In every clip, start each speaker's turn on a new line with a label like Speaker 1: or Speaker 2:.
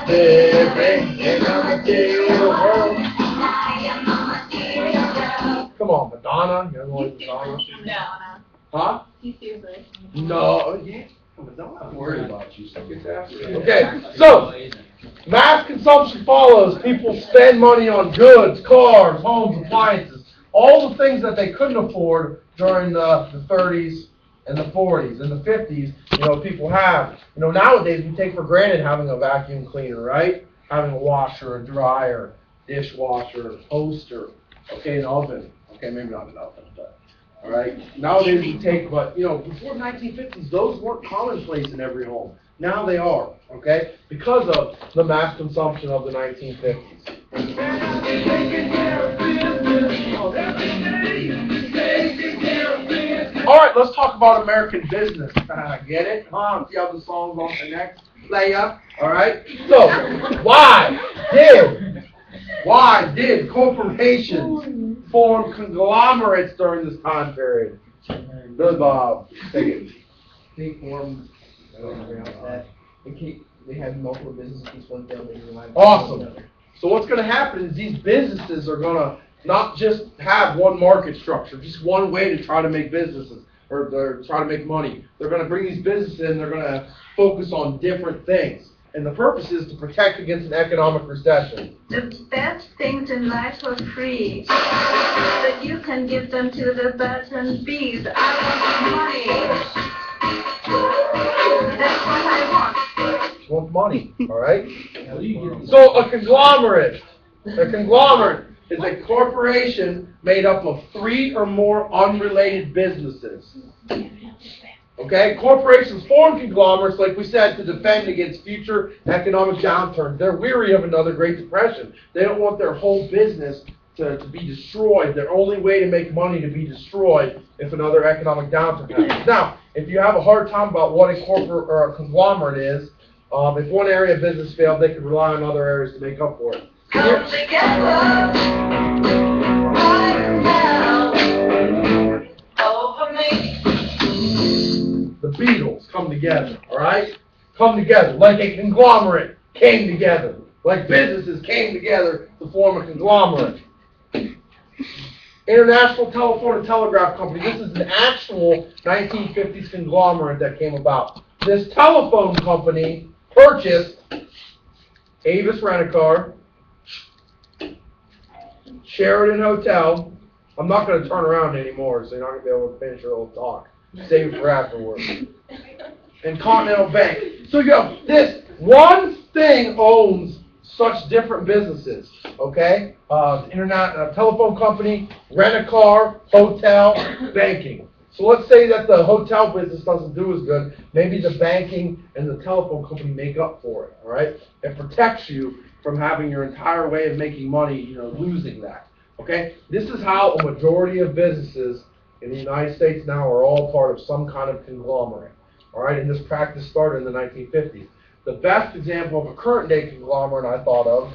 Speaker 1: Living in a material world. Come on, Madonna. You know Madonna?
Speaker 2: No.
Speaker 1: Huh?
Speaker 2: He's seriously.
Speaker 1: No. Yeah. Don't worry about you. Okay, so mass consumption follows. People spend money on goods, cars, homes, appliances, all the things that they couldn't afford during the 30s and the 40s and the 50s. People have. Nowadays we take for granted having a vacuum cleaner, right? Having a washer, a dryer, dishwasher, toaster, an oven. Okay, maybe not an oven, but. All right. Nowadays we take, but before 1950s, those weren't commonplace in every home. Now they are. Okay, because of the mass consumption of the 1950s. All right, let's talk about American business. Get it? See how the song's on the next player. All right. So, why did corporations form conglomerates during this time period? Good, Bob. Take it.
Speaker 3: They formed. They had multiple businesses. One building.
Speaker 1: Awesome. So what's going to happen is these businesses are going to not just have one market structure, just one way to try to make businesses or try to make money. They're going to bring these businesses in. They're going to focus on different things. And the purpose is to protect against an economic recession.
Speaker 4: The best things in life are free, but you can give them to the birds and bees. I want money. That's what I want.
Speaker 1: You want money, all right? So a conglomerate is a corporation made up of 3 or more unrelated businesses. Okay, corporations form conglomerates, like we said, to defend against future economic downturns. They're weary of another Great Depression. They don't want their whole business to be destroyed. Their only way to make money to be destroyed if another economic downturn happens. Now, if you have a hard time about what a corporate or a conglomerate is, if one area of business failed, they could rely on other areas to make up for it.
Speaker 4: Come together right now over me.
Speaker 1: The Beatles come together, all right? Come together like a conglomerate came together, like businesses came together to form a conglomerate. International Telephone and Telegraph Company. This is an actual 1950s conglomerate that came about. This telephone company purchased Avis Rent-A-Car, Sheraton Hotel. I'm not going to turn around anymore, so you're not going to be able to finish your little talk. Save it for afterwards. And Continental Bank. So you have this one thing owns such different businesses. Okay? Internet, telephone company, rent-a-car, hotel, banking. So let's say that the hotel business doesn't do as good. Maybe the banking and the telephone company make up for it. All right? It protects you from having your entire way of making money, losing that. Okay? This is how a majority of businesses in the United States now are all part of some kind of conglomerate. All right? And this practice started in the 1950s. The best example of a current day conglomerate I thought of.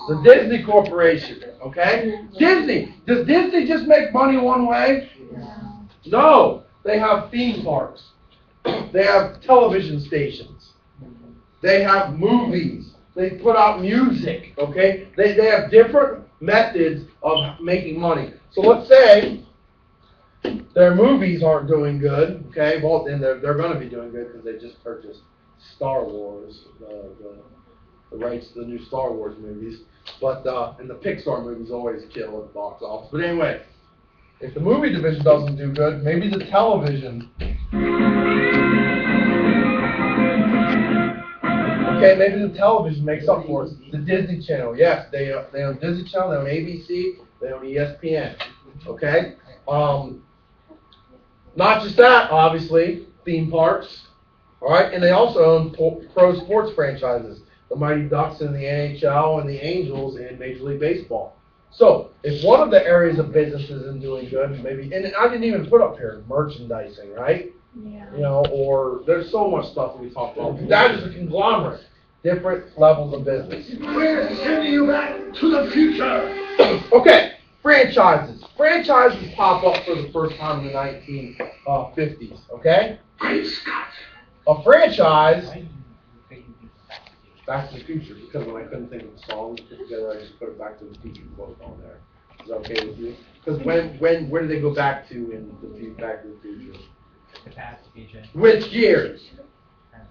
Speaker 1: The Disney Corporation, okay? Disney. Does Disney just make money one way? No. They have theme parks. They have television stations. They have movies. They put out music, okay? They have different methods of making money. So let's say their movies aren't doing good, okay? Well, then they're going to be doing good because they just purchased Star Wars, the rights to the new Star Wars movies. But and the Pixar movies always kill at the box office. But anyway, if the movie division doesn't do good, maybe the television. Okay, maybe the television makes up for it. The Disney Channel, yes, they own Disney Channel, they own ABC, they own ESPN. Okay, not just that, obviously, theme parks. All right, and they also own pro sports franchises, the Mighty Ducks in the NHL and the Angels in Major League Baseball. So, if one of the areas of business isn't doing good, maybe, and I didn't even put up here merchandising, right?
Speaker 2: Yeah.
Speaker 1: Or there's so much stuff we talked about. That is a conglomerate, different levels of business.
Speaker 5: We're sending you back to the future.
Speaker 1: Okay, franchises. Franchises pop up for the first time in the 50s, okay?
Speaker 5: Great Scott!
Speaker 1: A franchise, Back to the Future, because when I couldn't think of the song to put together, I just put a Back to the Future quote on there. Is that okay with you? Because where did they go back to in the Back to the Future?
Speaker 6: The past, future.
Speaker 1: Which year?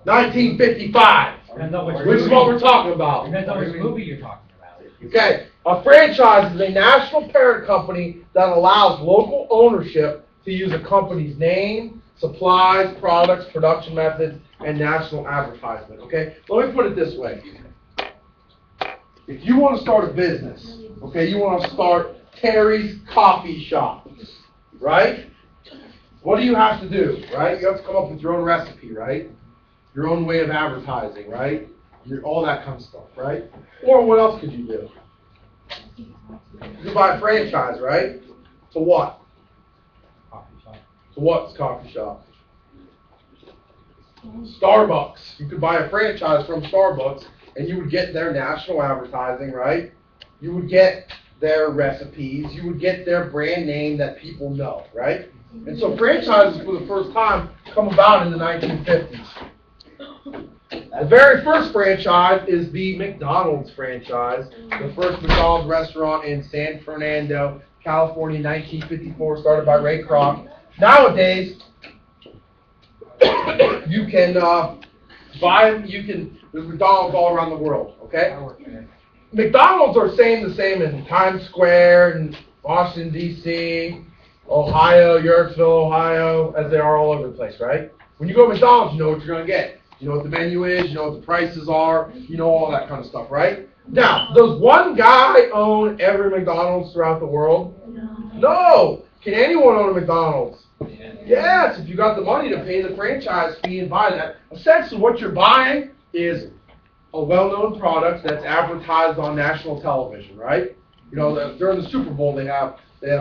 Speaker 1: 1955.
Speaker 6: Depends on
Speaker 1: Which is what we're talking about.
Speaker 6: Depends on which movie you're talking about.
Speaker 1: Okay, a franchise is a national parent company that allows local ownership to use a company's name, supplies, products, production methods, and national advertisement. Okay, let me put it this way. If you want to start a business, okay, you want to start Terry's Coffee Shop, right? What do you have to do, right? You have to come up with your own recipe, right? Your own way of advertising, right? All that kind of stuff, right? Or what else could you do? You could buy a franchise, right? To what?
Speaker 6: Coffee shop.
Speaker 1: To what's coffee shop? Starbucks. You could buy a franchise from Starbucks, and you would get their national advertising, right? You would get their recipes. You would get their brand name that people know, right? And so franchises, for the first time, come about in the 1950s. The very first franchise is the McDonald's franchise, the first McDonald's restaurant in San Fernando, California, 1954, started by Ray Kroc. Nowadays, you can buy them. There's McDonald's all around the world. Okay. McDonald's are the same in Times Square and Washington D.C., Ohio, Yorksville, Ohio, as they are all over the place, right? When you go to McDonald's, you know what you're going to get. You know what the menu is, you know what the prices are, you know all that kind of stuff, right? Now, does one guy own every McDonald's throughout the world? No! Can anyone own a McDonald's? Yes, if you got the money to pay the franchise fee and buy that. Essentially, what you're buying is a well-known product that's advertised on national television, right? You know, during the Super Bowl, they have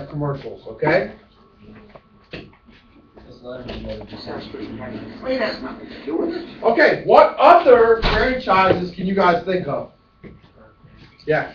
Speaker 1: commercials, okay? Okay, what other franchises can you guys think of? Yeah.